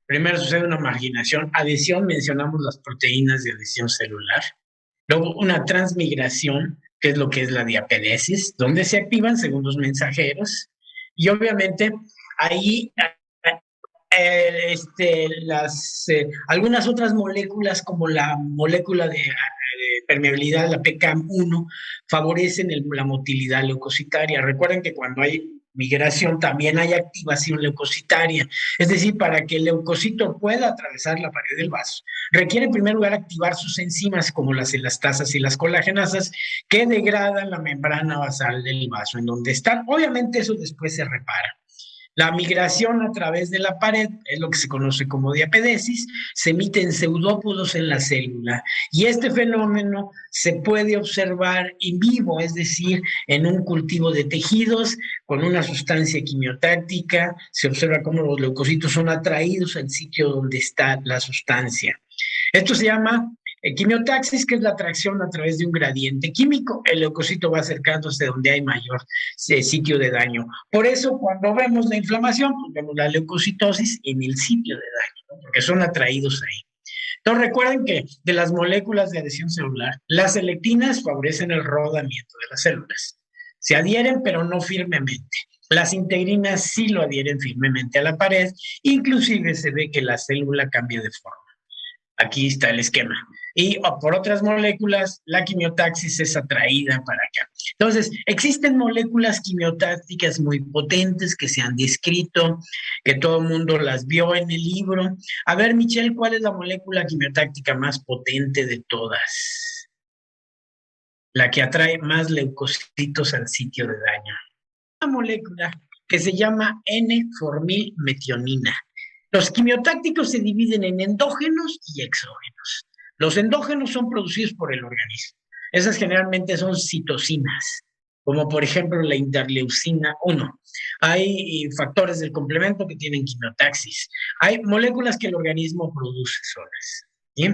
Primero sucede una marginación, adhesión, mencionamos las proteínas de adhesión celular. Luego una transmigración, que es lo que es la diapedesis, donde se activan segundos mensajeros. Y obviamente ahí algunas otras moléculas como la molécula de permeabilidad, la PKM1, favorecen la motilidad leucocitaria. Recuerden que cuando hay migración también hay activación leucocitaria, es decir, para que el leucocito pueda atravesar la pared del vaso, requiere en primer lugar activar sus enzimas como las elastasas y las colagenasas que degradan la membrana basal del vaso en donde están. Obviamente eso después se repara. La migración a través de la pared es lo que se conoce como diapedesis, se emiten pseudópodos en la célula y este fenómeno se puede observar en vivo, es decir, en un cultivo de tejidos con una sustancia quimiotáctica, se observa cómo los leucocitos son atraídos al sitio donde está la sustancia. Esto se llama quimiotaxis, que es la atracción a través de un gradiente químico. El leucocito va acercándose donde hay mayor sitio de daño. Por eso, cuando vemos la inflamación, pues vemos la leucocitosis en el sitio de daño, ¿no? Porque son atraídos ahí. Entonces, recuerden que de las moléculas de adhesión celular, las selectinas favorecen el rodamiento de las células. Se adhieren, pero no firmemente. Las integrinas sí lo adhieren firmemente a la pared, inclusive se ve que la célula cambia de forma. Aquí está el esquema. Y por otras moléculas, la quimiotaxis es atraída para acá. Entonces, existen moléculas quimiotácticas muy potentes que se han descrito, que todo el mundo las vio en el libro. A ver, Michelle, ¿cuál es la molécula quimiotáctica más potente de todas? La que atrae más leucocitos al sitio de daño. Una molécula que se llama N-formilmetionina. Los quimiotácticos se dividen en endógenos y exógenos. Los endógenos son producidos por el organismo. Esas generalmente son citocinas, como por ejemplo la interleucina 1. Hay factores del complemento que tienen quimiotaxis. Hay moléculas que el organismo produce solas, ¿sí?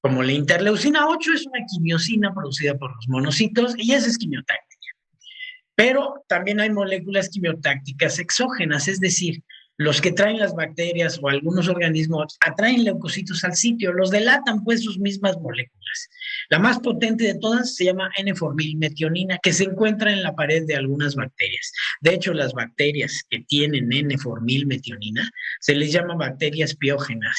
Como la interleucina 8 es una quimiosina producida por los monocitos y esa es quimiotáctica. Pero también hay moléculas quimiotácticas exógenas, es decir, los que traen las bacterias o algunos organismos atraen leucocitos al sitio, los delatan pues sus mismas moléculas. La más potente de todas se llama N-formilmetionina, que se encuentra en la pared de algunas bacterias. De hecho, las bacterias que tienen N-formilmetionina se les llama bacterias piógenas.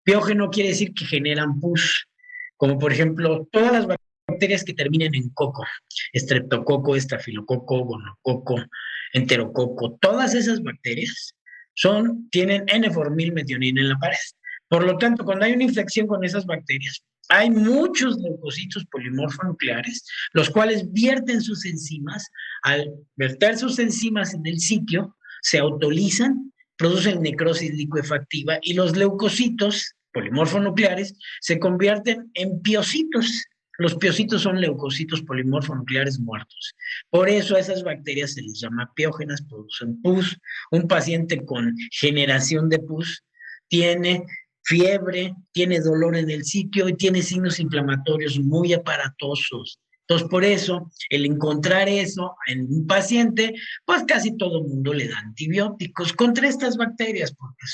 Piógeno quiere decir que generan pus, como por ejemplo todas las bacterias que terminen en coco, estreptococo, estafilococo, gonococo, enterococo, todas esas bacterias tienen N-formilmetionina en la pared. Por lo tanto, cuando hay una infección con esas bacterias, hay muchos leucocitos polimorfonucleares, los cuales vierten sus enzimas. Al verter sus enzimas en el sitio, se autolizan, producen necrosis licuefactiva y los leucocitos polimorfonucleares se convierten en piocitos. Los piocitos son leucocitos polimorfonucleares muertos. Por eso a esas bacterias se les llama piógenas, producen pus. Un paciente con generación de pus tiene fiebre, tiene dolor en el sitio y tiene signos inflamatorios muy aparatosos. Entonces, por eso, el encontrar eso en un paciente, pues casi todo el mundo le da antibióticos contra estas bacterias, porque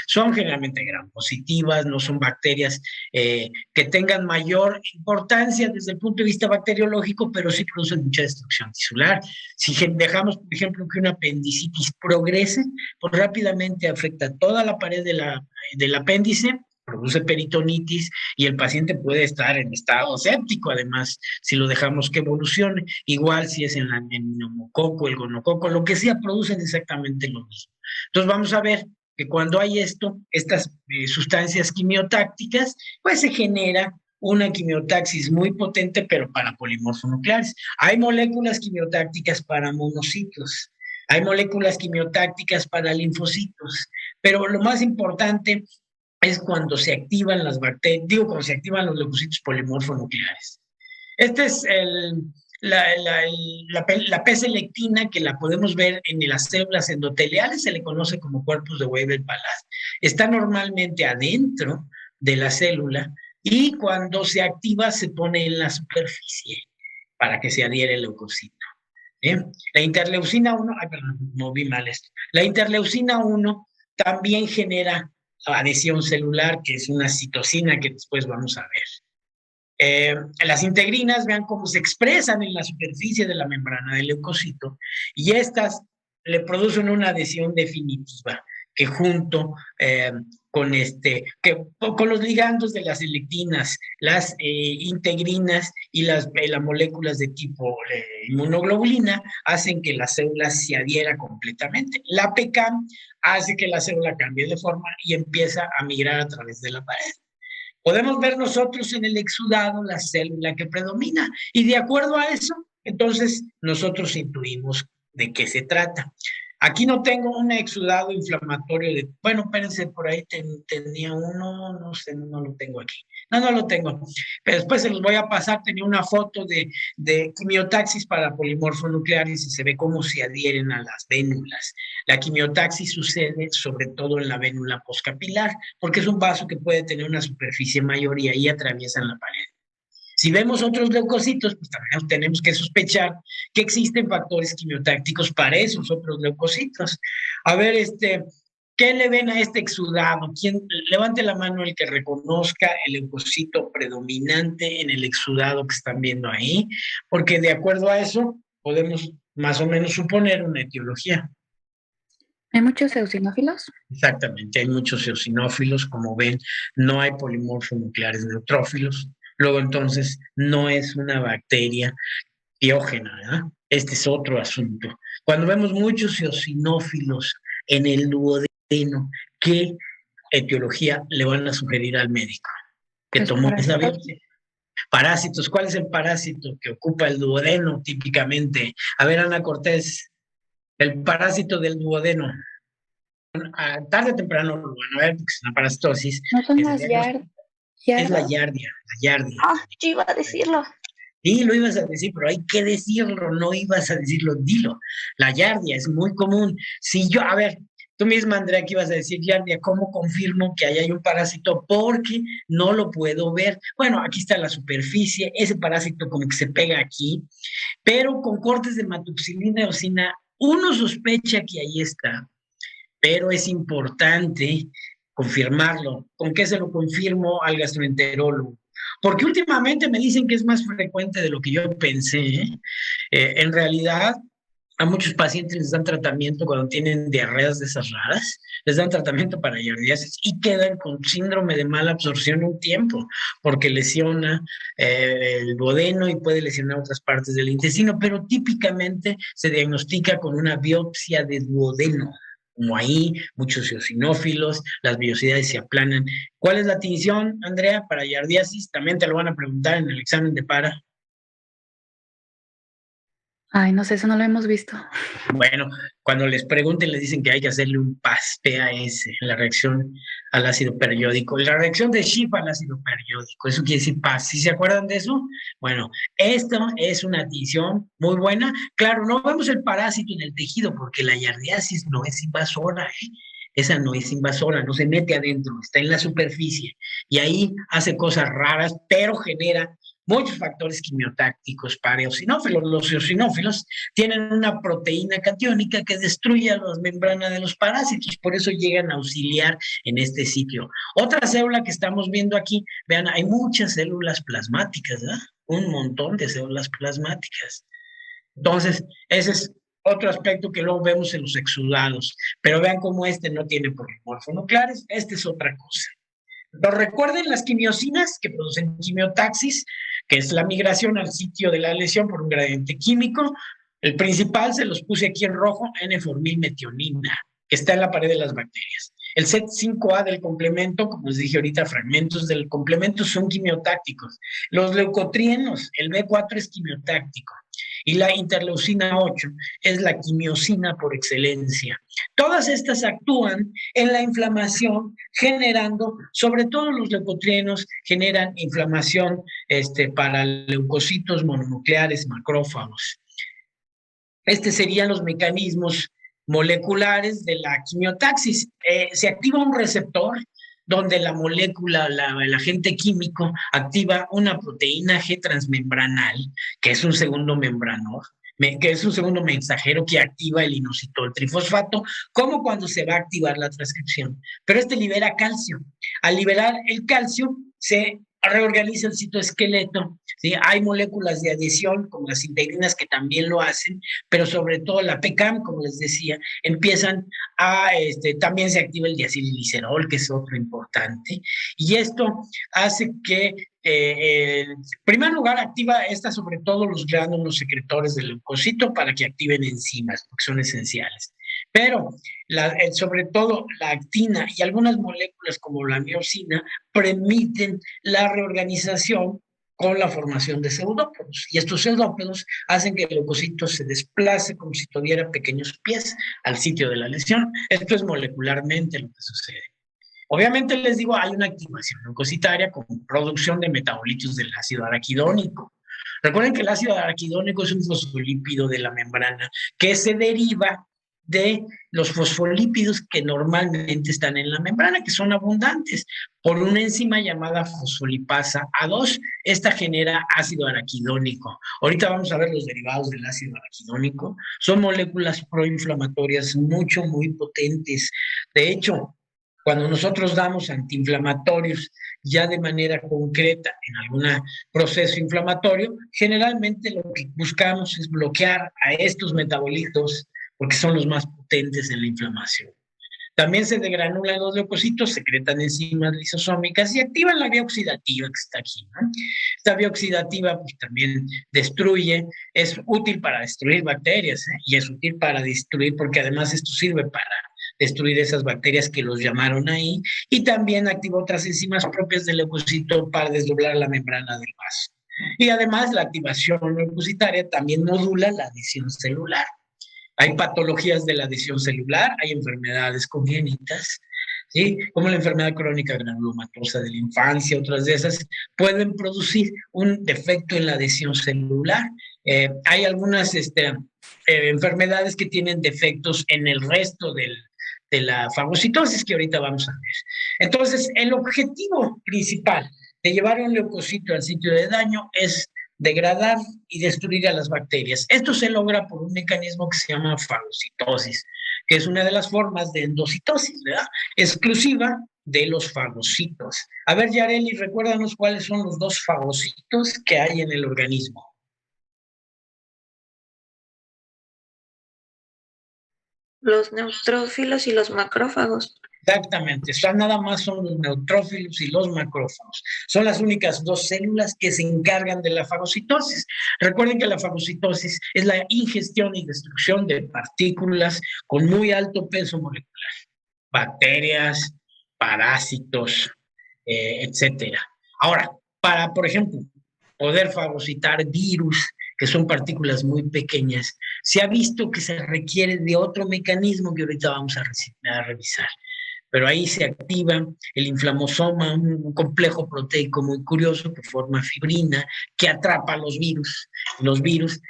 son generalmente gram positivas, no son bacterias que tengan mayor importancia desde el punto de vista bacteriológico, pero sí producen mucha destrucción tisular. Si dejamos, por ejemplo, que una apendicitis progrese, pues rápidamente afecta toda la pared del apéndice, produce peritonitis y el paciente puede estar en estado séptico, además, si lo dejamos que evolucione. Igual si es en el neumococo, el gonococo, lo que sea, producen exactamente lo mismo. Entonces vamos a ver que cuando hay estas sustancias quimiotácticas, pues se genera una quimiotaxis muy potente, pero para polimorfonucleares. Hay moléculas quimiotácticas para monocitos, hay moléculas quimiotácticas para linfocitos, pero lo más importante es cuando se activan las bacterias, cuando se activan los leucocitos polimorfonucleares. Este es la P-selectina, que la podemos ver en las células endoteliales, se le conoce como corpus de Weber-Palade. Está normalmente adentro de la célula y cuando se activa se pone en la superficie para que se adhiere el leucocito. La interleucina 1, perdón, moví mal esto. La interleucina 1 también genera adhesión celular, que es una citosina que después vamos a ver. Las integrinas, vean cómo se expresan en la superficie de la membrana del leucocito, y estas le producen una adhesión definitiva, que junto con los ligandos de las selectinas, las integrinas y las moléculas de tipo inmunoglobulina hacen que la célula se adhiera completamente. La PECAM hace que la célula cambie de forma y empieza a migrar a través de la pared. Podemos ver nosotros en el exudado la célula que predomina, y de acuerdo a eso, entonces nosotros intuimos de qué se trata. Aquí no tengo un exudado inflamatorio de, bueno, espérense, por ahí tenía uno, no sé, no lo tengo aquí. No lo tengo. Pero después se los voy a pasar, tenía una foto de quimiotaxis para polimorfonucleares y se ve cómo se adhieren a las vénulas. La quimiotaxis sucede sobre todo en la vénula postcapilar, porque es un vaso que puede tener una superficie mayor y ahí atraviesan la pared. Si vemos otros leucocitos, pues también tenemos que sospechar que existen factores quimiotácticos para esos otros leucocitos. A ver, ¿qué le ven a este exudado? ¿Quién? Levante la mano el que reconozca el leucocito predominante en el exudado que están viendo ahí, porque de acuerdo a eso podemos más o menos suponer una etiología. ¿Hay muchos eosinófilos? Exactamente, hay muchos eosinófilos, como ven, no hay polimorfonucleares neutrófilos. Luego entonces no es una bacteria biógena, ¿verdad? Este es otro asunto. Cuando vemos muchos eosinófilos en el duodeno, ¿qué etiología le van a sugerir al médico? Que Pues tomó esa biopsia. Parásitos, ¿cuál es el parásito que ocupa el duodeno típicamente? A ver, Ana Cortés, el parásito del duodeno. Tarde o temprano lo van a ver, porque es una parasitosis. No son las yardas. Es la yardia, la yardia. Ah, yo iba a decirlo. Sí, lo ibas a decir, pero hay que decirlo, no ibas a decirlo, dilo. La yardia es muy común. Si yo, a ver, tú misma, Andrea, que ibas a decir yardia, ¿cómo confirmo que ahí hay un parásito? Porque no lo puedo ver. Bueno, aquí está la superficie, ese parásito como que se pega aquí, pero con cortes de matoxilina eosina, uno sospecha que ahí está, pero es importante confirmarlo. ¿Con qué se lo confirmo al gastroenterólogo? Porque últimamente me dicen que es más frecuente de lo que yo pensé, ¿eh? En realidad, a muchos pacientes les dan tratamiento cuando tienen diarreas de esas raras, les dan tratamiento para giardiasis y quedan con síndrome de mala absorción un tiempo, porque lesiona el duodeno y puede lesionar otras partes del intestino, pero típicamente se diagnostica con una biopsia de duodeno. Como ahí, muchos eosinófilos, las vellosidades se aplanan. ¿Cuál es la tinción, Andrea, para giardiasis? También te lo van a preguntar en el examen de para. Ay, no sé, eso no lo hemos visto. Bueno, cuando les pregunten, les dicen que hay que hacerle un PAS, la reacción al ácido periódico. La reacción de Schiff al ácido periódico, eso quiere decir PAS. ¿Sí se acuerdan de eso? Bueno, esto es una tinción muy buena. Claro, no vemos el parásito en el tejido porque la giardiasis no es invasora, ¿eh? Esa no es invasora, no se mete adentro, está en la superficie y ahí hace cosas raras, pero genera muchos factores quimiotácticos para eosinófilos. Los eosinófilos tienen una proteína catiónica que destruye a las membranas de los parásitos, por eso llegan a auxiliar en este sitio. Otra célula que estamos viendo aquí, vean, hay muchas células plasmáticas, ¿verdad? Un montón de células plasmáticas. Entonces, ese es otro aspecto que luego vemos en los exudados, pero vean cómo este no tiene polimorfonucleares, este es otra cosa. Pero recuerden las quimiosinas que producen quimiotaxis, que es la migración al sitio de la lesión por un gradiente químico. El principal se los puse aquí en rojo, N-formilmetionina, que está en la pared de las bacterias. El set5A del complemento, como les dije ahorita, fragmentos del complemento son quimiotácticos. Los leucotrienos, el B4 es quimiotáctico. Y la interleucina 8 es la quimiosina por excelencia. Todas estas actúan en la inflamación, generando, sobre todo los leucotrienos, generan inflamación para leucocitos mononucleares macrófagos. Serían los mecanismos moleculares de la quimiotaxis. Se activa un receptor donde la molécula, el agente químico, activa una proteína G transmembranal, que es un segundo membranor, que es un segundo mensajero que activa el inositol trifosfato, como cuando se va a activar la transcripción. Pero este libera calcio. Al liberar el calcio, se reorganiza el citoesqueleto, ¿sí? Hay moléculas de adhesión, como las integrinas, que también lo hacen, pero sobre todo la PCAM, como les decía, empiezan a, también se activa el diacilglicerol, que es otro importante, y esto hace que en primer lugar, activa sobre todo los gránulos secretores del leucocito para que activen enzimas, porque son esenciales. Pero, sobre todo, la actina y algunas moléculas como la miosina permiten la reorganización con la formación de pseudópodos. Y estos pseudópodos hacen que el leucocito se desplace como si tuviera pequeños pies al sitio de la lesión. Esto es molecularmente lo que sucede. Obviamente les digo, hay una activación leucocitaria con producción de metabolitos del ácido araquidónico. Recuerden que el ácido araquidónico es un fosfolípido de la membrana que se deriva de los fosfolípidos que normalmente están en la membrana, que son abundantes, por una enzima llamada fosfolipasa A2. Esta genera ácido araquidónico. Ahorita vamos a ver los derivados del ácido araquidónico. Son moléculas proinflamatorias muy potentes. De hecho, cuando nosotros damos antiinflamatorios ya de manera concreta en algún proceso inflamatorio, generalmente lo que buscamos es bloquear a estos metabolitos porque son los más potentes en la inflamación. También se degranulan los leucocitos, secretan enzimas lisosómicas y activan la vía oxidativa que está aquí, ¿no? Esta vía oxidativa pues, también destruye, es útil para destruir bacterias, y es útil para destruir, porque además esto sirve para destruir esas bacterias que los llamaron ahí, y también activa otras enzimas propias del leucocito para desdoblar la membrana del vaso. Y además la activación leucocitaria también modula la adhesión celular. Hay patologías de la adhesión celular, hay enfermedades congénitas, ¿sí? Como la enfermedad crónica granulomatosa de la infancia, otras de esas, pueden producir un defecto en la adhesión celular. Hay algunas enfermedades que tienen defectos en el resto de la fagocitosis que ahorita vamos a ver. Entonces, el objetivo principal de llevar un leucocito al sitio de daño es degradar y destruir a las bacterias. Esto se logra por un mecanismo que se llama fagocitosis, que es una de las formas de endocitosis, ¿verdad? Exclusiva de los fagocitos. A ver, Yareli, recuérdanos cuáles son los dos fagocitos que hay en el organismo. Los neutrófilos y los macrófagos. Exactamente, nada más son los neutrófilos y los macrófagos. Son las únicas dos células que se encargan de la fagocitosis. Recuerden que la fagocitosis es la ingestión y destrucción de partículas con muy alto peso molecular. Bacterias, parásitos, etcétera. Ahora, para, por ejemplo, poder fagocitar virus, que son partículas muy pequeñas, se ha visto que se requiere de otro mecanismo que ahorita vamos a revisar. Pero ahí se activa el inflamosoma, un complejo proteico muy curioso que forma fibrina, que atrapa los virus. Los virus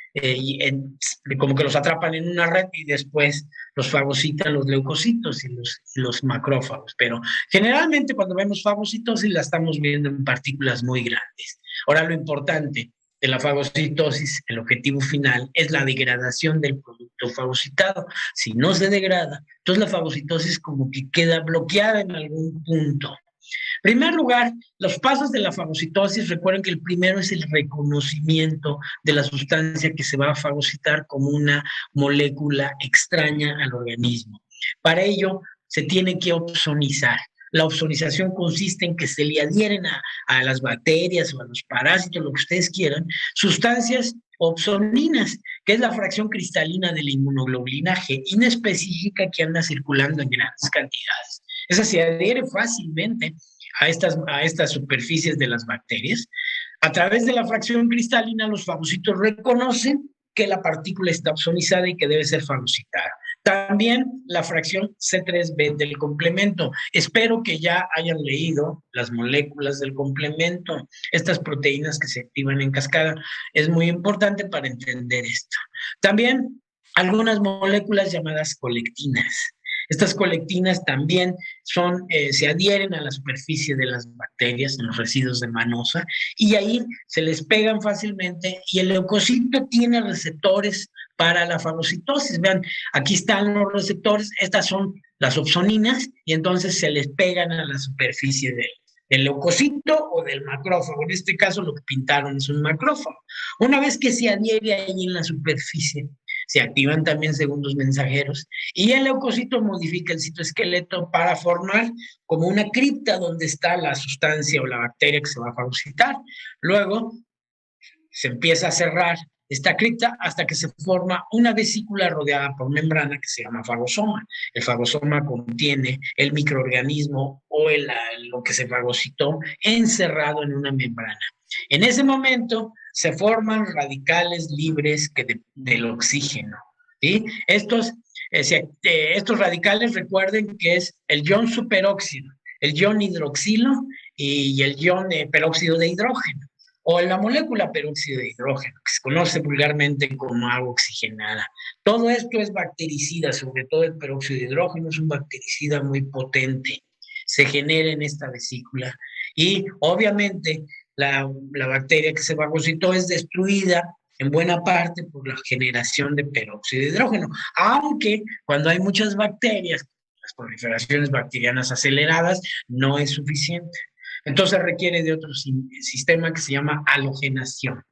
como que los atrapan en una red y después los fagocitan los leucocitos y los macrófagos. Pero generalmente cuando vemos fagocitosis la estamos viendo en partículas muy grandes. Ahora lo importante de la fagocitosis, el objetivo final es la degradación del producto fagocitado. Si no se degrada, entonces la fagocitosis como que queda bloqueada en algún punto. En primer lugar, los pasos de la fagocitosis, recuerden que el primero es el reconocimiento de la sustancia que se va a fagocitar como una molécula extraña al organismo. Para ello, se tiene que opsonizar. La opsonización consiste en que se le adhieren a las bacterias o a los parásitos, lo que ustedes quieran, sustancias opsoninas, que es la fracción cristalina de la inmunoglobulina G inespecífica que anda circulando en grandes cantidades. Esa se adhiere fácilmente a estas superficies de las bacterias. A través de la fracción cristalina, los fagocitos reconocen que la partícula está opsonizada y que debe ser fagocitada. También la fracción C3b del complemento. Espero que ya hayan leído las moléculas del complemento, estas proteínas que se activan en cascada. Es muy importante para entender esto. También algunas moléculas llamadas colectinas. Estas colectinas también se adhieren a la superficie de las bacterias, en los residuos de manosa, y ahí se les pegan fácilmente y el leucocito tiene receptores para la fagocitosis. Vean, aquí están los receptores, estas son las opsoninas y entonces se les pegan a la superficie del leucocito o del macrófago. En este caso lo que pintaron es un macrófago. Una vez que se adhiere ahí en la superficie, se activan también segundos mensajeros y el leucocito modifica el citoesqueleto para formar como una cripta donde está la sustancia o la bacteria que se va a fagocitar. Luego se empieza a cerrar esta cripta hasta que se forma una vesícula rodeada por membrana que se llama fagosoma. El fagosoma contiene el microorganismo o lo que se fagocitó encerrado en una membrana. En ese momento se forman radicales libres del oxígeno. ¿Sí? Estos radicales, recuerden que es el ion superóxido, el ion hidroxilo y el ion peróxido de hidrógeno, o la molécula peróxido de hidrógeno, que se conoce vulgarmente como agua oxigenada. Todo esto es bactericida, sobre todo el peróxido de hidrógeno es un bactericida muy potente. Se genera en esta vesícula y obviamente la bacteria que se fagocitó es destruida en buena parte por la generación de peróxido de hidrógeno, aunque cuando hay muchas bacterias, las proliferaciones bacterianas aceleradas, no es suficiente. Entonces requiere de otro sistema que se llama halogenación.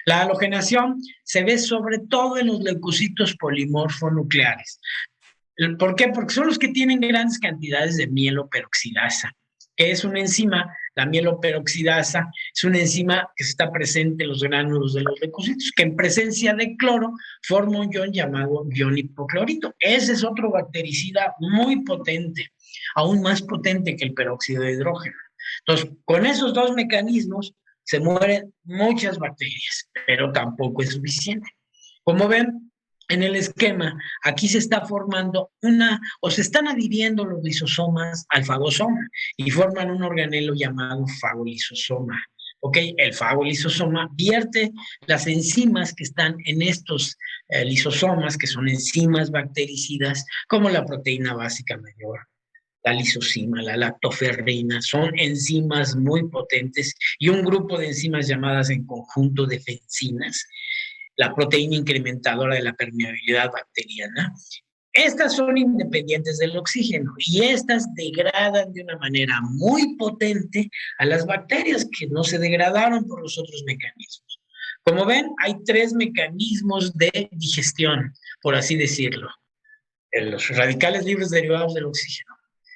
La halogenación se ve sobre todo en los leucocitos polimorfonucleares. ¿Por qué? Porque son los que tienen grandes cantidades de mieloperoxidasa, que es una enzima. La mieloperoxidasa es una enzima que está presente en los gránulos de los leucocitos, que en presencia de cloro forma un ion llamado ion hipoclorito. Ese es otro bactericida muy potente, aún más potente que el peróxido de hidrógeno. Entonces, con esos dos mecanismos se mueren muchas bacterias, pero tampoco es suficiente. Como ven, en el esquema, aquí se está formando se están adhiriendo los lisosomas al fagosoma y forman un organelo llamado fagolisosoma. ¿Ok? El fagolisosoma vierte las enzimas que están en estos lisosomas, que son enzimas bactericidas, como la proteína básica mayor, la lisosima, la lactoferrina, son enzimas muy potentes y un grupo de enzimas llamadas en conjunto defensinas, la proteína incrementadora de la permeabilidad bacteriana. Estas son independientes del oxígeno y estas degradan de una manera muy potente a las bacterias que no se degradaron por los otros mecanismos. Como ven, hay 3 mecanismos de digestión, por así decirlo. Los radicales libres derivados del oxígeno,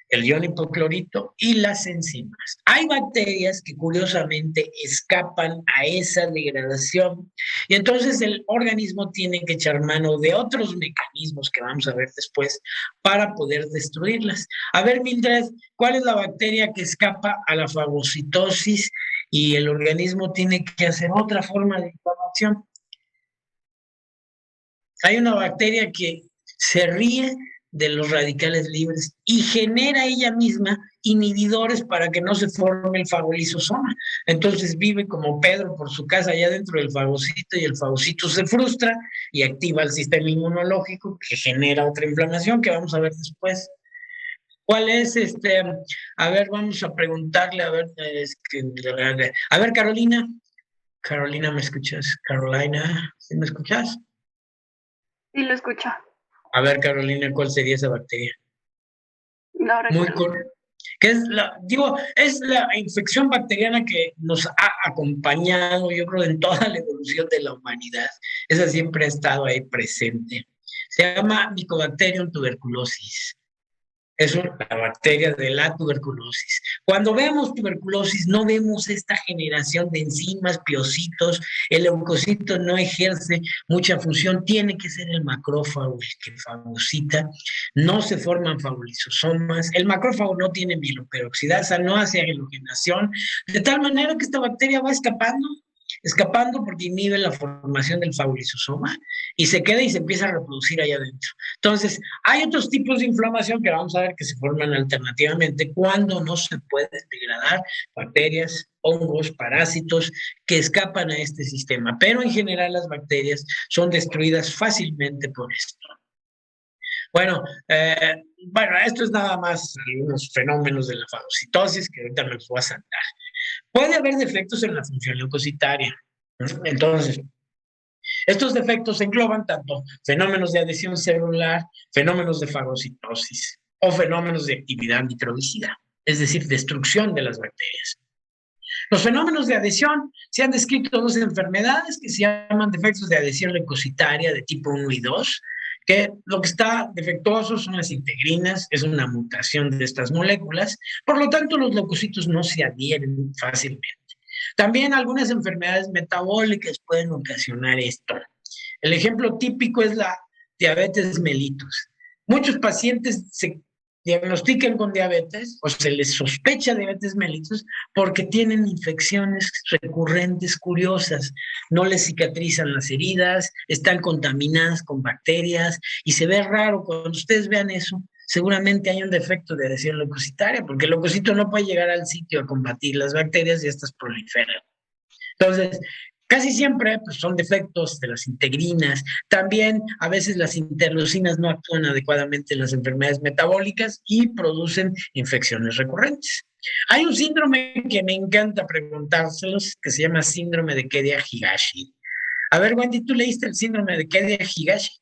el ion hipoclorito y las enzimas. Hay bacterias que curiosamente escapan a esa degradación y entonces el organismo tiene que echar mano de otros mecanismos que vamos a ver después para poder destruirlas. A ver, Mildred, ¿cuál es la bacteria que escapa a la fagocitosis y el organismo tiene que hacer otra forma de inflamación? Hay una bacteria que se ríe de los radicales libres y genera ella misma inhibidores para que no se forme el fagolisosoma. Entonces vive como Pedro por su casa allá dentro del fagocito y el fagocito se frustra y activa el sistema inmunológico que genera otra inflamación que vamos a ver después. ¿Cuál es A ver, vamos a preguntarle, a ver, Carolina. Carolina, ¿me escuchas? Carolina, ¿sí me escuchas? Sí, lo escucho. A ver, Carolina, ¿cuál sería esa bacteria? No recuerdo. Que es la infección bacteriana que nos ha acompañado, yo creo, en toda la evolución de la humanidad. Esa siempre ha estado ahí presente. Se llama Mycobacterium tuberculosis. Es la bacteria de la tuberculosis. Cuando vemos tuberculosis, no vemos esta generación de enzimas, piocitos, el leucocito no ejerce mucha función, tiene que ser el macrófago el que fagocita, no se forman fagolisosomas, el macrófago no tiene mieloperoxidasa, no hace halogenación, de tal manera que esta bacteria va escapando porque inhibe la formación del fagolisosoma y se queda y se empieza a reproducir allá adentro. Entonces, hay otros tipos de inflamación que vamos a ver que se forman alternativamente cuando no se pueden degradar bacterias, hongos, parásitos que escapan a este sistema, pero en general las bacterias son destruidas fácilmente por esto. Bueno, esto es nada más algunos fenómenos de la fagocitosis que ahorita me los voy a saltar. Puede haber defectos en la función leucocitaria. Entonces, estos defectos engloban tanto fenómenos de adhesión celular, fenómenos de fagocitosis o fenómenos de actividad microbicida, es decir, destrucción de las bacterias. Los fenómenos de adhesión se han descrito dos enfermedades que se llaman defectos de adhesión leucocitaria de tipo 1 y 2, que lo que está defectuoso son las integrinas, es una mutación de estas moléculas, por lo tanto los leucocitos no se adhieren fácilmente. También algunas enfermedades metabólicas pueden ocasionar esto. El ejemplo típico es la diabetes mellitus. Muchos pacientes se diagnostican con diabetes o se les sospecha diabetes mellitus porque tienen infecciones recurrentes curiosas, no les cicatrizan las heridas, están contaminadas con bacterias y se ve raro. Cuando ustedes vean eso, seguramente hay un defecto de adhesión leucocitaria, porque el leucocito no puede llegar al sitio a combatir las bacterias y estas proliferan. Entonces, casi siempre pues, son defectos de las integrinas. También a veces las interleucinas no actúan adecuadamente en las enfermedades metabólicas y producen infecciones recurrentes. Hay un síndrome que me encanta preguntárselos, que se llama síndrome de Kedia-Higashi. A ver, Wendy, ¿tú leíste el síndrome de Kedia-Higashi?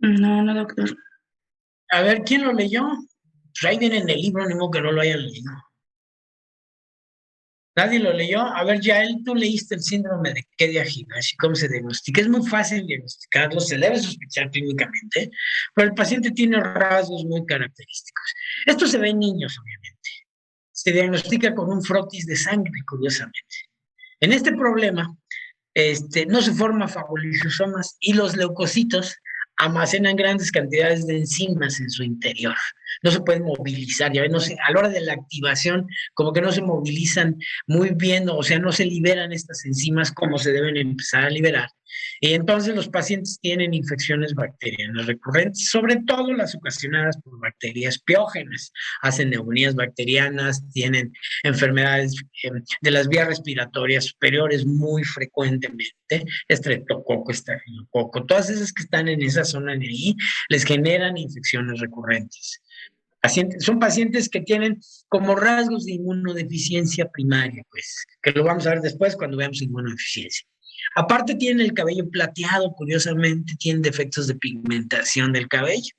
No, doctor. A ver, ¿quién lo leyó? Pues ahí viene en el libro, ni modo que no lo hayan leído. ¿Nadie lo leyó? A ver, Yael, tú leíste el síndrome de Kedia-Higashi, ¿cómo se diagnostica? Es muy fácil diagnosticarlo, se debe sospechar clínicamente, pero el paciente tiene rasgos muy característicos. Esto se ve en niños, obviamente. Se diagnostica con un frotis de sangre, curiosamente. En este problema, no se forman fagolisosomas y los leucocitos almacenan grandes cantidades de enzimas en su interior. No se pueden movilizar, ya ven, no sé, a la hora de la activación, como que no se movilizan muy bien, o sea, no se liberan estas enzimas como se deben empezar a liberar. Y entonces los pacientes tienen infecciones bacterianas recurrentes, sobre todo las ocasionadas por bacterias piógenas. Hacen neumonías bacterianas, tienen enfermedades de las vías respiratorias superiores muy frecuentemente, estreptococo, estafilococo, todas esas que están en esa zona de ahí, les generan infecciones recurrentes. Son pacientes que tienen como rasgos de inmunodeficiencia primaria, pues, que lo vamos a ver después cuando veamos inmunodeficiencia. Aparte tienen el cabello plateado, curiosamente, tienen defectos de pigmentación del cabello.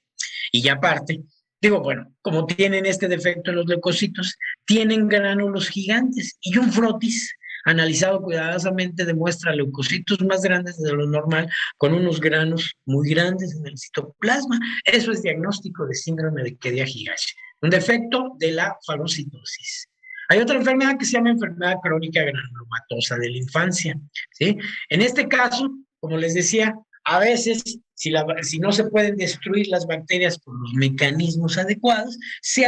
Y ya aparte, bueno, como tienen este defecto los leucocitos, tienen gránulos gigantes y un frotis analizado cuidadosamente demuestra leucocitos más grandes de lo normal con unos granos muy grandes en el citoplasma. Eso es diagnóstico de síndrome de Kedia-Higashi, un defecto de la fagocitosis. Hay otra enfermedad que se llama enfermedad crónica granulomatosa de la infancia, ¿sí? En este caso, como les decía, a veces, si no se pueden destruir las bacterias por los mecanismos adecuados, se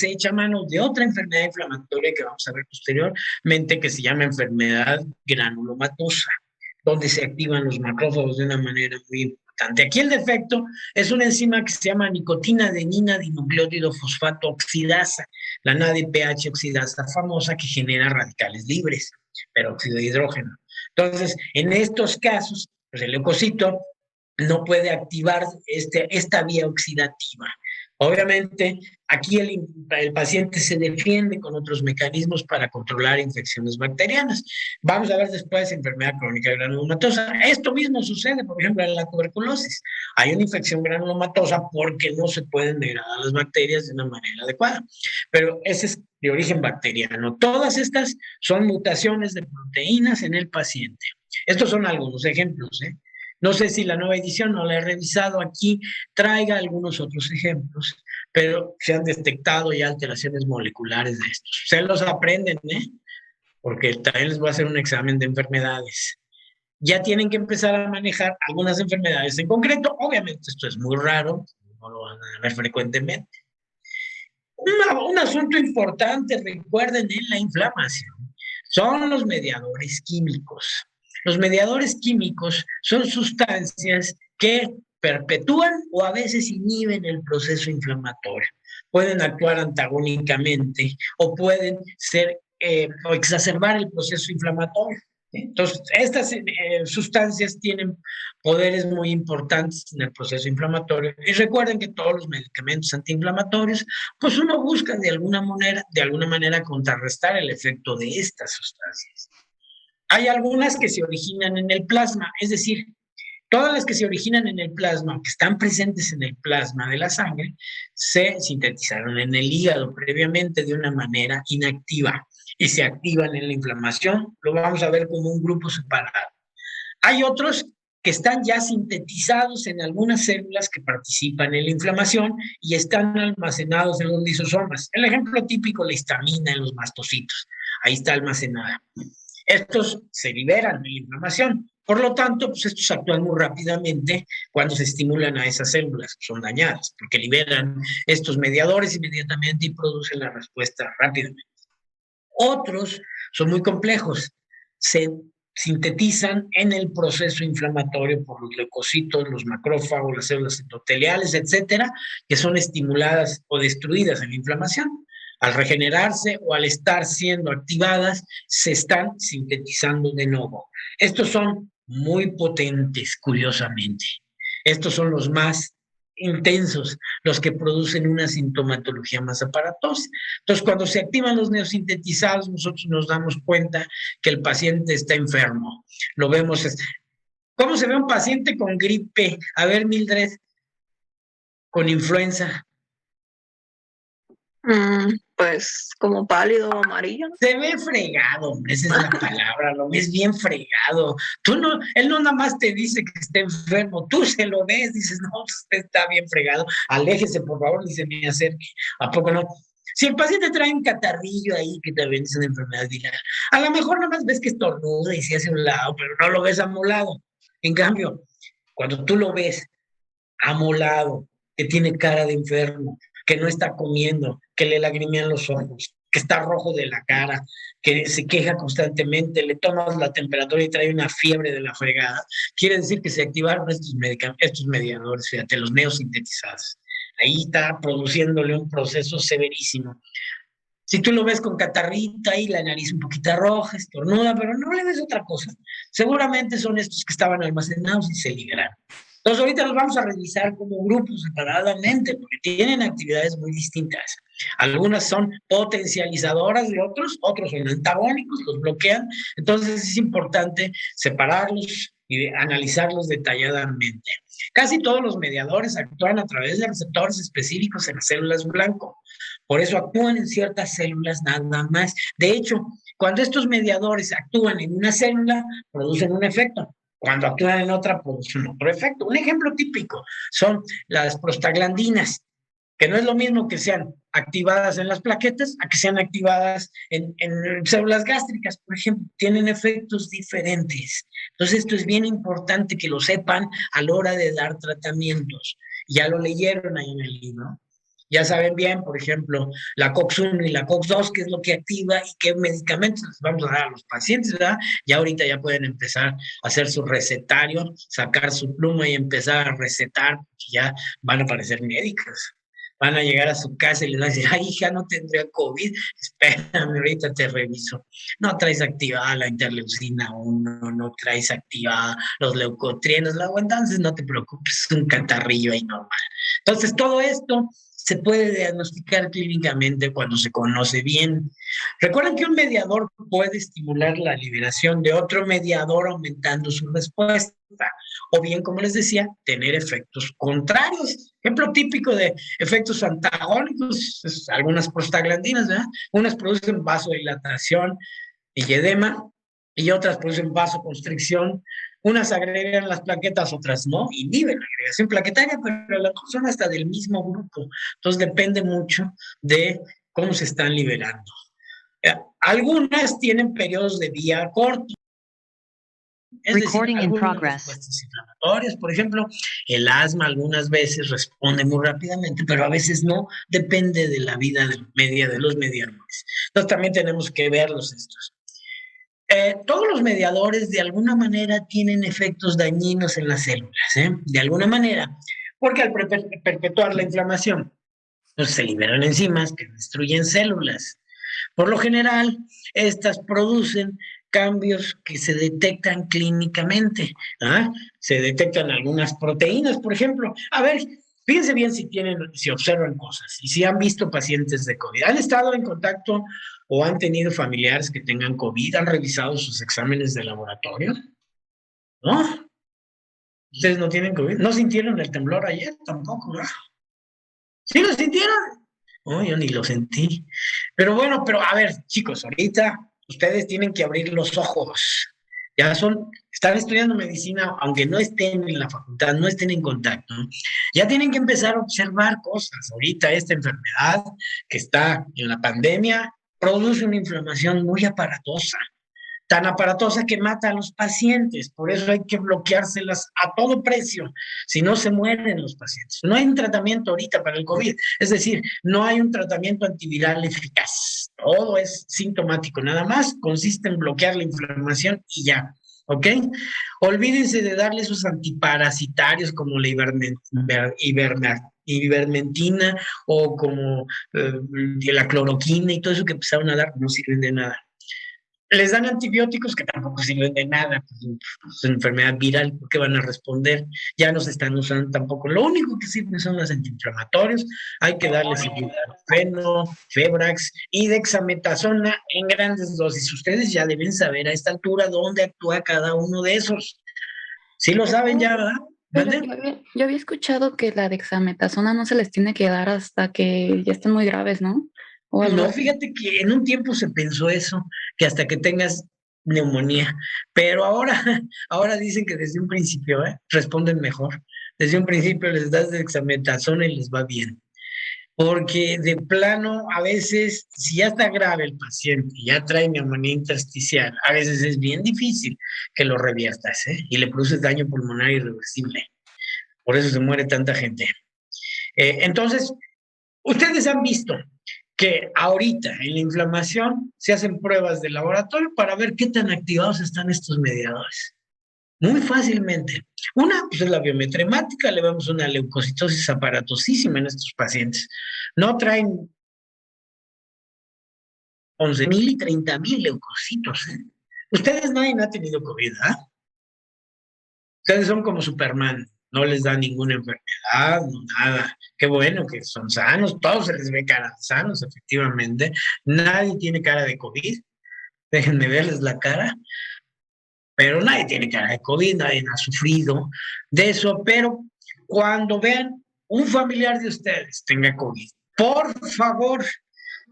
echa mano de otra enfermedad inflamatoria que vamos a ver posteriormente, que se llama enfermedad granulomatosa, donde se activan los macrófagos de una manera muy importante. Aquí el defecto es una enzima que se llama nicotina adenina dinucleótido fosfato oxidasa, la NADPH oxidasa famosa que genera radicales libres, peróxido de hidrógeno. Entonces, en estos casos, pues el leucocito no puede activar esta vía oxidativa. Obviamente, aquí el paciente se defiende con otros mecanismos para controlar infecciones bacterianas. Vamos a ver después enfermedad crónica granulomatosa. Esto mismo sucede, por ejemplo, en la tuberculosis. Hay una infección granulomatosa porque no se pueden degradar las bacterias de una manera adecuada. Pero ese es de origen bacteriano. Todas estas son mutaciones de proteínas en el paciente. Estos son algunos ejemplos, ¿eh? No sé si la nueva edición, no la he revisado aquí, traiga algunos otros ejemplos, pero se han detectado ya alteraciones moleculares de estos. Se los aprenden, ¿eh? Porque también les voy a hacer un examen de enfermedades. Ya tienen que empezar a manejar algunas enfermedades en concreto. Obviamente esto es muy raro, no lo van a ver frecuentemente. Un asunto importante, recuerden, en la inflamación, son los mediadores químicos. Los mediadores químicos son sustancias que perpetúan o a veces inhiben el proceso inflamatorio. Pueden actuar antagónicamente o pueden ser o exacerbar el proceso inflamatorio. Entonces, estas sustancias tienen poderes muy importantes en el proceso inflamatorio. Y recuerden que todos los medicamentos antiinflamatorios, pues uno busca de alguna manera contrarrestar el efecto de estas sustancias. Hay algunas que se originan en el plasma, es decir, todas las que se originan en el plasma, que están presentes en el plasma de la sangre, se sintetizaron en el hígado previamente de una manera inactiva y se activan en la inflamación. Lo vamos a ver como un grupo separado. Hay otros que están ya sintetizados en algunas células que participan en la inflamación y están almacenados en los lisosomas. El ejemplo típico, la histamina en los mastocitos. Ahí está almacenada. Estos se liberan de la inflamación. Por lo tanto, pues estos actúan muy rápidamente cuando se estimulan a esas células que son dañadas, porque liberan estos mediadores inmediatamente y producen la respuesta rápidamente. Otros son muy complejos, se sintetizan en el proceso inflamatorio por los leucocitos, los macrófagos, las células endoteliales, etcétera, que son estimuladas o destruidas en la inflamación. Al regenerarse o al estar siendo activadas, se están sintetizando de nuevo. Estos son muy potentes, curiosamente. Estos son los más intensos, los que producen una sintomatología más aparatosa. Entonces, cuando se activan los neosintetizados, nosotros nos damos cuenta que el paciente está enfermo. Lo vemos. ¿Cómo se ve un paciente con gripe? A ver, Mildred, con influenza. Pues como pálido o amarillo. Se ve fregado, hombre, esa es la palabra, lo ves bien fregado. Él no nada más te dice que está enfermo, tú se lo ves, dices, no, usted está bien fregado, aléjese por favor, ni se me acerque. ¿A poco no? Si el paciente trae un catarrillo ahí, que también es una enfermedad viral, a lo mejor nada más ves que estornuda y se hace a un lado, pero no lo ves amolado. En cambio, cuando tú lo ves amolado, que tiene cara de enfermo, que no está comiendo, que le lagrimean los ojos, que está rojo de la cara, que se queja constantemente, le tomas la temperatura y trae una fiebre de la fregada, quiere decir que se activaron estos mediadores, fíjate, los neosintetizados. Ahí está produciéndole un proceso severísimo. Si tú lo ves con catarrita y la nariz un poquito roja, estornuda, pero no le ves otra cosa, seguramente son estos que estaban almacenados y se liberaron. Entonces ahorita los vamos a revisar como grupos separadamente, porque tienen actividades muy distintas. Algunas son potencializadoras de otros son antagónicos, los bloquean. Entonces es importante separarlos y analizarlos detalladamente. Casi todos los mediadores actúan a través de receptores específicos en las células blanco. Por eso actúan en ciertas células nada más. De hecho, cuando estos mediadores actúan en una célula, producen un efecto. Cuando actúan en otra, producen otro efecto. Un ejemplo típico son las prostaglandinas, que no es lo mismo que sean activadas en las plaquetas a que sean activadas en células gástricas, por ejemplo, tienen efectos diferentes. Entonces esto es bien importante que lo sepan a la hora de dar tratamientos. Ya lo leyeron ahí en el libro. Ya saben bien, por ejemplo, la COX-1 y la COX-2, qué es lo que activa y qué medicamentos les vamos a dar a los pacientes, ¿verdad? Ya ahorita ya pueden empezar a hacer su recetario, sacar su pluma y empezar a recetar, porque ya van a aparecer médicos. Van a llegar a su casa y les van a decir, ay, hija, no tendría COVID, espérame, ahorita te reviso. No traes activada la interleucina 1, no traes activada los leucotrienos, entonces no te preocupes, es un catarrillo ahí normal. Entonces, todo esto se puede diagnosticar clínicamente cuando se conoce bien. Recuerden que un mediador puede estimular la liberación de otro mediador aumentando su respuesta, o bien, como les decía, tener efectos contrarios. Ejemplo típico de efectos antagónicos, algunas prostaglandinas, ¿verdad? Unas producen vasodilatación y edema, y otras producen vasoconstricción. Unas agregan las plaquetas, otras no, inhiben la agregación plaquetaria, pero las son hasta del mismo grupo. Entonces depende mucho de cómo se están liberando. Algunas tienen periodos de vía cortos. Es decir, algunas respuestas inflamatorias, por ejemplo, el asma algunas veces responde muy rápidamente, pero a veces no, depende de la vida de los mediadores. Entonces también tenemos que verlos estos. Todos los mediadores de alguna manera tienen efectos dañinos en las células, de alguna manera, porque al perpetuar la inflamación, pues se liberan enzimas que destruyen células. Por lo general, estas producen cambios que se detectan clínicamente. ¿Ah? Se detectan algunas proteínas, por ejemplo. A ver, fíjense bien si observan cosas y si han visto pacientes de COVID. ¿Han estado en contacto o han tenido familiares que tengan COVID? ¿Han revisado sus exámenes de laboratorio? ¿No? ¿Ustedes no tienen COVID? ¿No sintieron el temblor ayer? Tampoco, ¿verdad? ¿Sí lo sintieron? No, yo ni lo sentí. Pero bueno, pero a ver, chicos, ahorita ustedes tienen que abrir los ojos. Están estudiando medicina, aunque no estén en la facultad, no estén en contacto. Ya tienen que empezar a observar cosas. Ahorita esta enfermedad que está en la pandemia produce una inflamación muy aparatosa, tan aparatosa que mata a los pacientes. Por eso hay que bloqueárselas a todo precio, si no se mueren los pacientes. No hay un tratamiento ahorita para el COVID, es decir, no hay un tratamiento antiviral eficaz. Todo es sintomático, nada más consiste en bloquear la inflamación y ya. ¿Ok? Olvídense de darle esos antiparasitarios como la ivermectina o como la cloroquina y todo eso que empezaron a dar, no sirven de nada. Les dan antibióticos que tampoco sirven de nada, pues, es una enfermedad viral, ¿por qué van a responder? Ya no se están usando tampoco. Lo único que sirven son los antiinflamatorios, hay que darles ibuprofeno, Febrax y dexametasona en grandes dosis. Ustedes ya deben saber a esta altura dónde actúa cada uno de esos. ¿Sí lo saben ya, verdad? Pero yo había escuchado que la dexametasona no se les tiene que dar hasta que ya estén muy graves, ¿no? No, fíjate que en un tiempo se pensó eso, que hasta que tengas neumonía, pero ahora, ahora dicen que desde un principio, responden mejor. Desde un principio les das dexametasona y les va bien. Porque de plano, a veces, si ya está grave el paciente, ya trae neumonía intersticial, a veces es bien difícil que lo reviertas, y le produces daño pulmonar irreversible. Por eso se muere tanta gente. Entonces, ustedes han visto que ahorita en la inflamación se hacen pruebas de laboratorio para ver qué tan activados están estos mediadores. Muy fácilmente. Una, pues es la biometría hemática, le vemos una leucocitosis aparatosísima en estos pacientes. No traen 11,000 y 30,000 leucocitos. Ustedes nadie ha tenido COVID, ¿ah? Ustedes son como Superman, no les da ninguna enfermedad, no nada. Qué bueno que son sanos, todos se les ve cara de sanos, efectivamente. Nadie tiene cara de COVID, déjenme verles la cara, pero nadie tiene cara de COVID, nadie ha sufrido de eso, pero cuando vean un familiar de ustedes tenga COVID, por favor,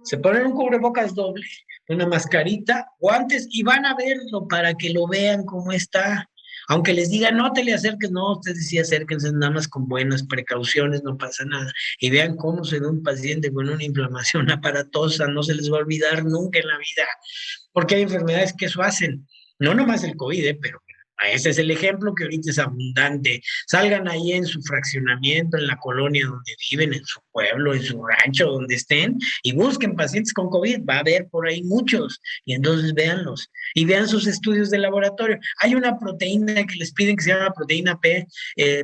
se ponen un cubrebocas doble, una mascarita, guantes y van a verlo para que lo vean cómo está. Aunque les digan, no te le acerques, no, ustedes sí acérquense nada más con buenas precauciones, no pasa nada. Y vean cómo se ve un paciente con una inflamación aparatosa, no se les va a olvidar nunca en la vida, porque hay enfermedades que eso hacen. No nomás el COVID, pero ese es el ejemplo que ahorita es abundante. Salgan ahí en su fraccionamiento, en la colonia donde viven, en su pueblo, en su rancho, donde estén, y busquen pacientes con COVID. Va a haber por ahí muchos, y entonces véanlos. Y vean sus estudios de laboratorio. Hay una proteína que les piden que se llama proteína P,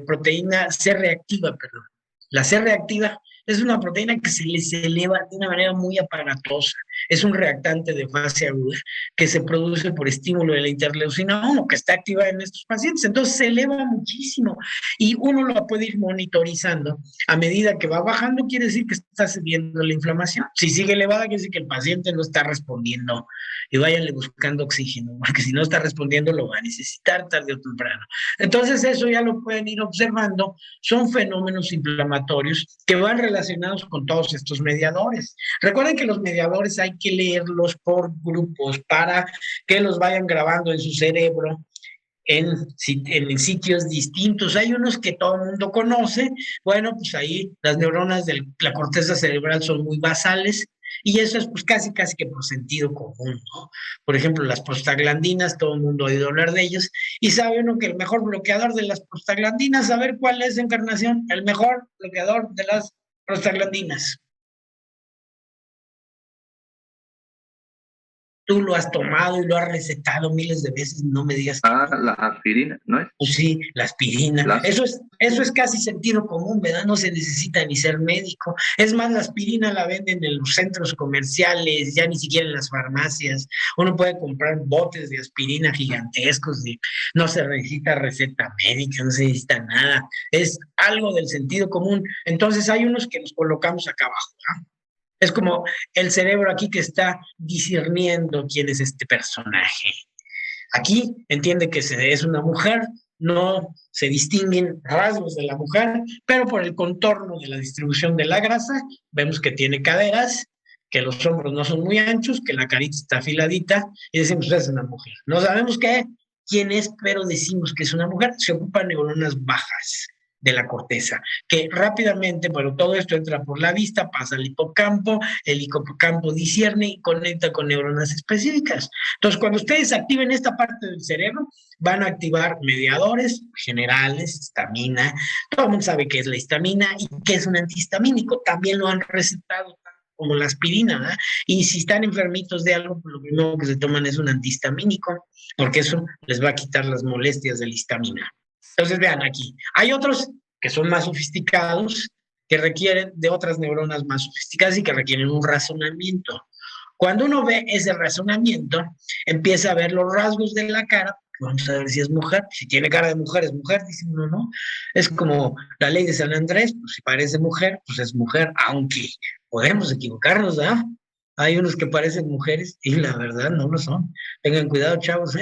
proteína C reactiva, perdón. La C reactiva es una proteína que se les eleva de una manera muy aparatosa. Es un reactante de fase aguda que se produce por estímulo de la interleucina 1, que está activa en estos pacientes. Entonces se eleva muchísimo y uno lo puede ir monitorizando. A medida que va bajando, quiere decir que está subiendo la inflamación. Si sigue elevada, quiere decir que el paciente no está respondiendo. Y váyanle buscando oxígeno, porque si no está respondiendo, lo va a necesitar tarde o temprano. Entonces eso ya lo pueden ir observando. Son fenómenos inflamatorios que van relacionados con todos estos mediadores. Recuerden que los mediadores hay que leerlos por grupos para que los vayan grabando en su cerebro en sitios distintos. Hay unos que todo el mundo conoce. Bueno, pues ahí las neuronas de la corteza cerebral son muy basales y eso es pues casi que por sentido común, ¿no? Por ejemplo, las prostaglandinas, todo el mundo ha oído hablar de ellas y sabe uno que el mejor bloqueador de las prostaglandinas, a ver cuál es, Encarnación, el mejor bloqueador de las prostaglandinas. Tú lo has tomado y lo has recetado miles de veces, no me digas que la aspirina, ¿no es? pues sí, la aspirina. Eso es casi sentido común, ¿verdad? No se necesita ni ser médico. Es más, la aspirina la venden en los centros comerciales, ya ni siquiera en las farmacias. Uno puede comprar botes de aspirina gigantescos y no se necesita receta médica, no se necesita nada. Es algo del sentido común. Entonces hay unos que nos colocamos acá abajo, ¿no? Es como el cerebro aquí que está discerniendo quién es este personaje. Aquí entiende que es una mujer, no se distinguen rasgos de la mujer, pero por el contorno de la distribución de la grasa, vemos que tiene caderas, que los hombros no son muy anchos, que la carita está afiladita, y decimos que es una mujer. No sabemos quién es, pero decimos que es una mujer. Se ocupan neuronas bajas de la corteza, que rápidamente, bueno, todo esto entra por la vista, pasa al hipocampo, el hipocampo discierne y conecta con neuronas específicas. Entonces, cuando ustedes activen esta parte del cerebro, van a activar mediadores generales, histamina, todo el mundo sabe qué es la histamina y qué es un antihistamínico, también lo han recetado como la aspirina, ¿verdad? Y si están enfermitos de algo, pues lo primero que se toman es un antihistamínico, porque eso les va a quitar las molestias de la histamina. Entonces, vean aquí, hay otros que son más sofisticados, que requieren de otras neuronas más sofisticadas y que requieren un razonamiento. Cuando uno ve ese razonamiento, empieza a ver los rasgos de la cara, vamos a ver si es mujer, si tiene cara de mujer, es mujer, dice uno, ¿no? Es como la ley de San Andrés, pues si parece mujer, pues es mujer, aunque podemos equivocarnos, ¿ah? Hay unos que parecen mujeres y la verdad no lo son. Tengan cuidado, chavos,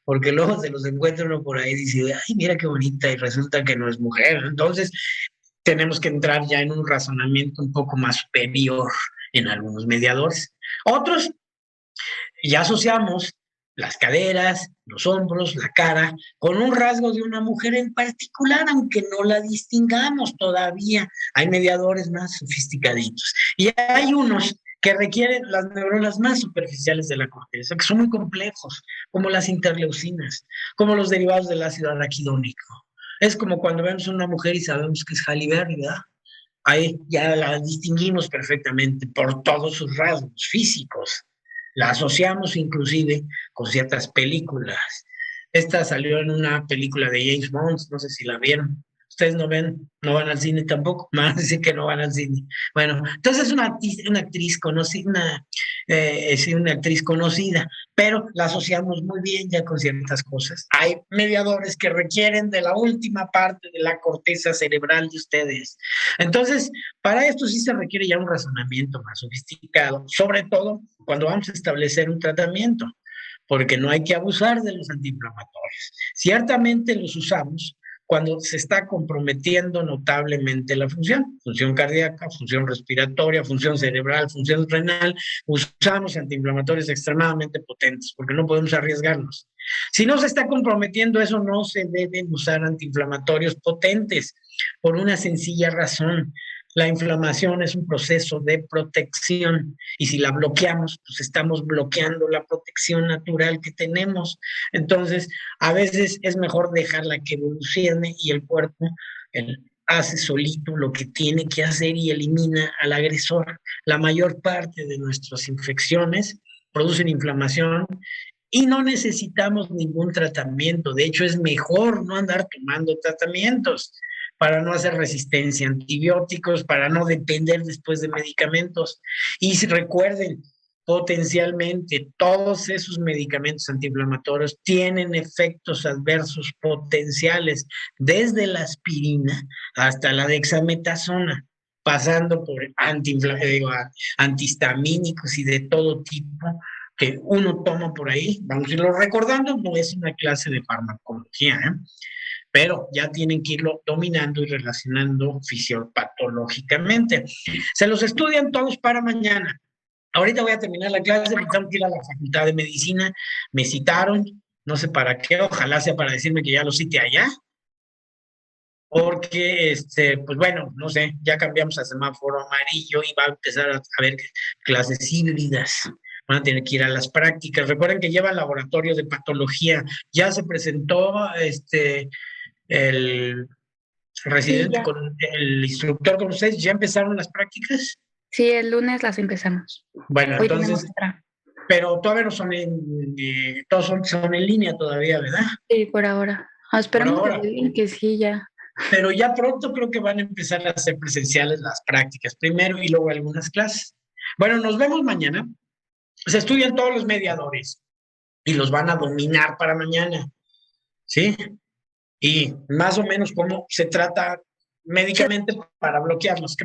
porque luego se los encuentra uno por ahí y dice, ay, mira qué bonita, y resulta que no es mujer. Entonces, tenemos que entrar ya en un razonamiento un poco más superior en algunos mediadores. Otros, ya asociamos las caderas, los hombros, la cara, con un rasgo de una mujer en particular, aunque no la distingamos todavía. Hay mediadores más sofisticaditos. Y hay unos que requieren las neuronas más superficiales de la corteza, que son muy complejos, como las interleucinas, como los derivados del ácido araquidónico. Es como cuando vemos a una mujer y sabemos que es Halle Berry, ¿verdad? Ahí ya la distinguimos perfectamente por todos sus rasgos físicos. La asociamos inclusive con ciertas películas. Esta salió en una película de James Bond, no sé si la vieron. Ustedes no ven, no van al cine tampoco, me van a decir que no van al cine. Bueno, entonces es una actriz conocida, una actriz conocida, pero la asociamos muy bien ya con ciertas cosas. Hay mediadores que requieren de la última parte de la corteza cerebral de ustedes. Entonces, para esto sí se requiere ya un razonamiento más sofisticado, sobre todo cuando vamos a establecer un tratamiento, porque no hay que abusar de los antiinflamatorios. Ciertamente los usamos cuando se está comprometiendo notablemente la función cardíaca, función respiratoria, función cerebral, función renal, usamos antiinflamatorios extremadamente potentes, porque no podemos arriesgarnos. Si no se está comprometiendo eso, no se deben usar antiinflamatorios potentes, por una sencilla razón. La inflamación es un proceso de protección y si la bloqueamos, pues estamos bloqueando la protección natural que tenemos. Entonces, a veces es mejor dejarla que evolucione y el cuerpo hace solito lo que tiene que hacer y elimina al agresor. La mayor parte de nuestras infecciones producen inflamación y no necesitamos ningún tratamiento. De hecho, es mejor no andar tomando tratamientos para no hacer resistencia a antibióticos, para no depender después de medicamentos. Y si recuerden, potencialmente todos esos medicamentos antiinflamatorios tienen efectos adversos potenciales, desde la aspirina hasta la dexametasona, pasando por antihistamínicos y de todo tipo que uno toma por ahí. Vamos a irlo recordando, no es una clase de farmacología, pero ya tienen que irlo dominando y relacionando fisiopatológicamente. Se los estudian todos para mañana. Ahorita voy a terminar la clase, porque tengo que ir a la Facultad de Medicina. Me citaron, no sé para qué, ojalá sea para decirme que ya lo cite allá, porque, pues bueno, no sé, ya cambiamos a semáforo amarillo y va a empezar a haber clases híbridas. Van a tener que ir a las prácticas. Recuerden que lleva laboratorio de patología. Ya se presentó el residente Sí, con el instructor con ustedes. ¿Ya empezaron las prácticas? sí, el lunes las empezamos. Bueno, Hoy tenemos entonces, otra. Pero todavía no son todos son en línea todavía, ¿verdad? Sí, por ahora. Esperemos ahora. que sí, ya. Pero ya pronto creo que van a empezar a hacer presenciales las prácticas primero y luego algunas clases. Bueno, nos vemos mañana. Se estudian todos los mediadores y los van a dominar para mañana, ¿sí? Y más o menos cómo se trata médicamente para bloquearlos.